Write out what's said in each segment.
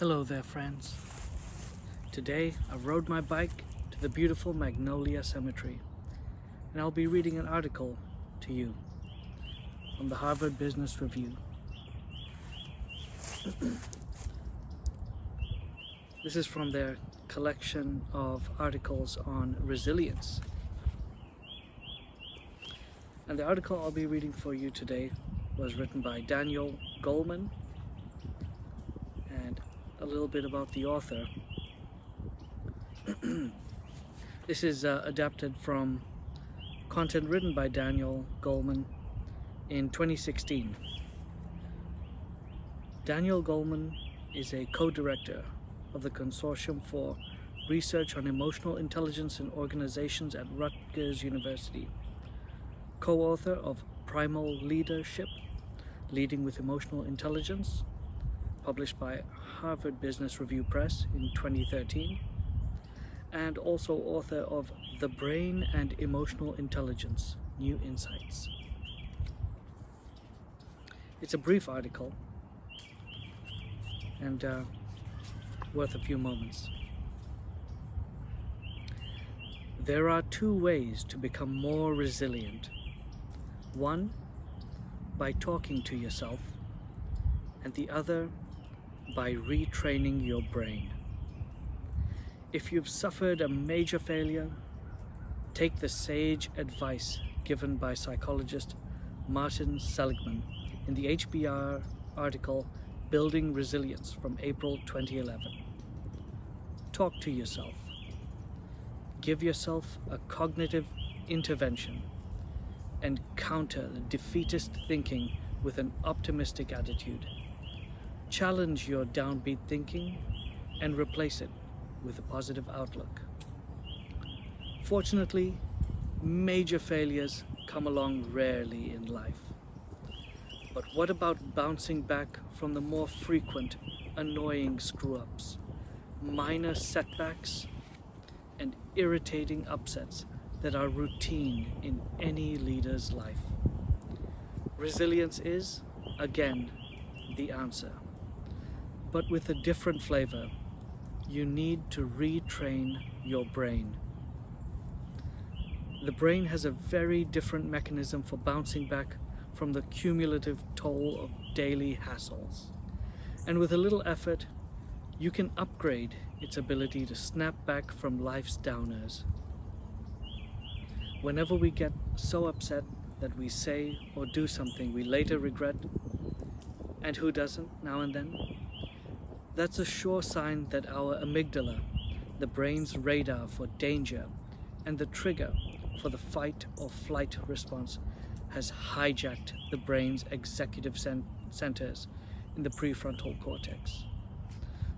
Hello there, friends. Today I rode my bike to the beautiful Magnolia Cemetery, and I'll be reading an article to you from the Harvard Business Review. This is from their collection of articles on resilience. And the article I'll be reading for you today was written by Daniel Goleman, and a little bit about the author. This is adapted from content written by Daniel Goleman in 2016. Daniel Goleman is a co-director of the Consortium for Research on Emotional Intelligence in Organizations at Rutgers University, co-author of Primal Leadership, Leading with Emotional Intelligence, published by Harvard Business Review Press in 2013, and also author of The Brain and Emotional Intelligence, New Insights. It's a brief article and worth a few moments. There are two ways to become more resilient. One, by talking to yourself, and the other, by retraining your brain. If you've suffered a major failure, take the sage advice given by psychologist Martin Seligman in the HBR article Building Resilience from April 2011. Talk to yourself. Give yourself a cognitive intervention and counter the defeatist thinking with an optimistic attitude. Challenge your downbeat thinking and replace it with a positive outlook. Fortunately, major failures come along rarely in life. But what about bouncing back from the more frequent, annoying screw-ups, minor setbacks, and irritating upsets that are routine in any leader's life? Resilience is, again, the answer. But with a different flavor. You need to retrain your brain. The brain has a very different mechanism for bouncing back from the cumulative toll of daily hassles. And with a little effort, you can upgrade its ability to snap back from life's downers. Whenever we get so upset that we say or do something we later regret, and who doesn't now and then? That's a sure sign that our amygdala, the brain's radar for danger and the trigger for the fight or flight response, has hijacked the brain's executive centers in the prefrontal cortex.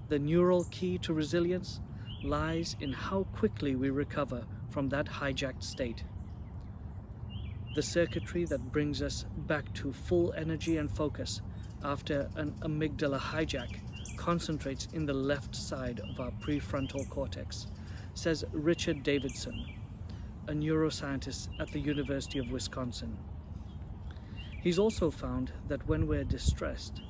The neural key to resilience lies in how quickly we recover from that hijacked state. The circuitry that brings us back to full energy and focus after an amygdala hijack concentrates in the left side of our prefrontal cortex, says Richard Davidson, a neuroscientist at the University of Wisconsin. He's also found that when we're distressed,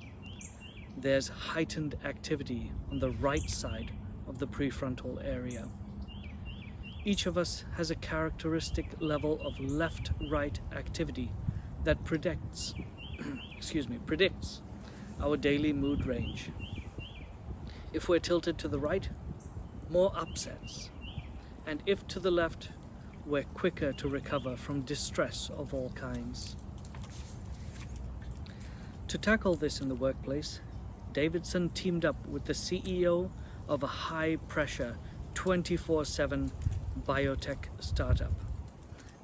there's heightened activity on the right side of the prefrontal area. Each of us has a characteristic level of left-right activity that predicts our daily mood range. If we're tilted to the right, more upsets. And if to the left, we're quicker to recover from distress of all kinds. To tackle this in the workplace, Davidson teamed up with the CEO of a high-pressure 24/7 biotech startup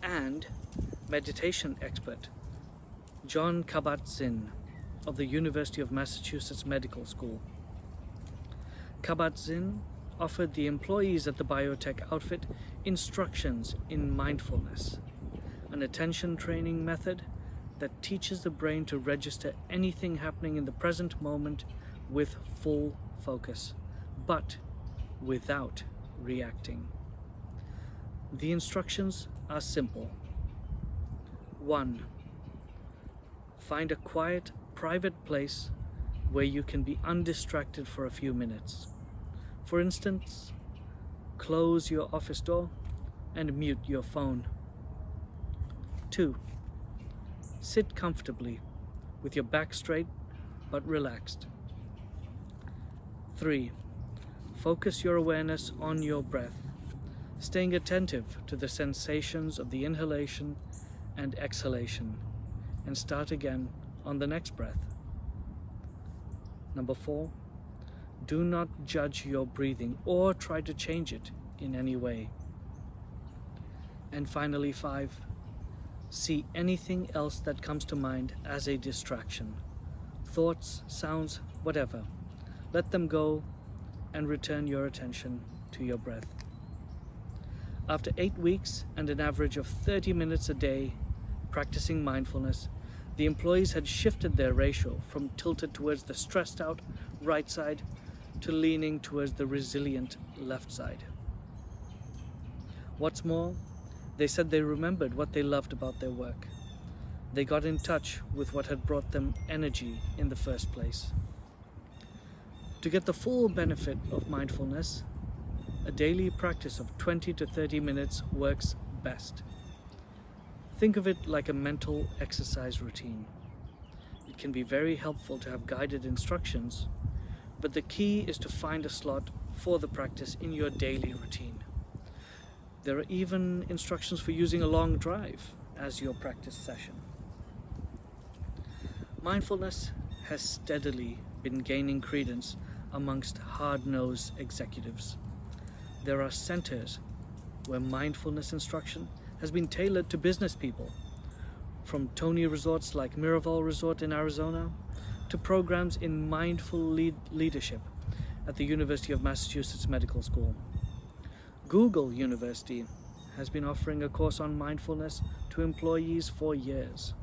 and meditation expert Jon Kabat-Zinn of the University of Massachusetts Medical School. Kabat-Zinn offered the employees at the biotech outfit instructions in mindfulness, an attention training method that teaches the brain to register anything happening in the present moment with full focus, but without reacting. The instructions are simple. 1. Find a quiet, private place where you can be undistracted for a few minutes. For instance, close your office door and mute your phone. 2. Sit comfortably with your back straight but relaxed. 3. Focus your awareness on your breath, staying attentive to the sensations of the inhalation and exhalation, and start again on the next breath. Number 4. Do not judge your breathing or try to change it in any way. And finally, 5. See anything else that comes to mind as a distraction. Thoughts, sounds, whatever. Let them go and return your attention to your breath. After 8 weeks and an average of 30 minutes a day practicing mindfulness, the employees had shifted their ratio from tilted towards the stressed out right side to leaning towards the resilient left side. What's more, they said they remembered what they loved about their work. They got in touch with what had brought them energy in the first place. To get the full benefit of mindfulness, a daily practice of 20 to 30 minutes works best. Think of it like a mental exercise routine. It can be very helpful to have guided instructions, but the key is to find a slot for the practice in your daily routine. There are even instructions for using a long drive as your practice session. Mindfulness has steadily been gaining credence amongst hard-nosed executives. There are centers where mindfulness instruction has been tailored to business people, from Tony resorts like Miraval Resort in Arizona to programs in mindful leadership at the University of Massachusetts Medical School. Google University has been offering a course on mindfulness to employees for years.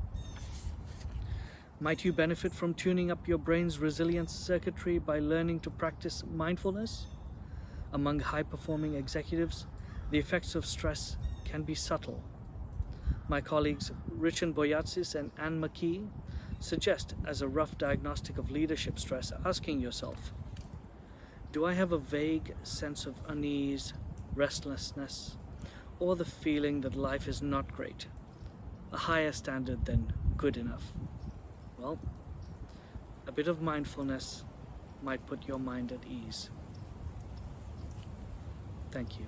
Might you benefit from tuning up your brain's resilience circuitry by learning to practice mindfulness? Among high-performing executives, the effects of stress can be subtle. My colleagues Richard Boyatsis and Anne McKee suggest as a rough diagnostic of leadership stress, asking yourself, do I have a vague sense of unease, restlessness, or the feeling that life is not great, a higher standard than good enough? Well, a bit of mindfulness might put your mind at ease. Thank you.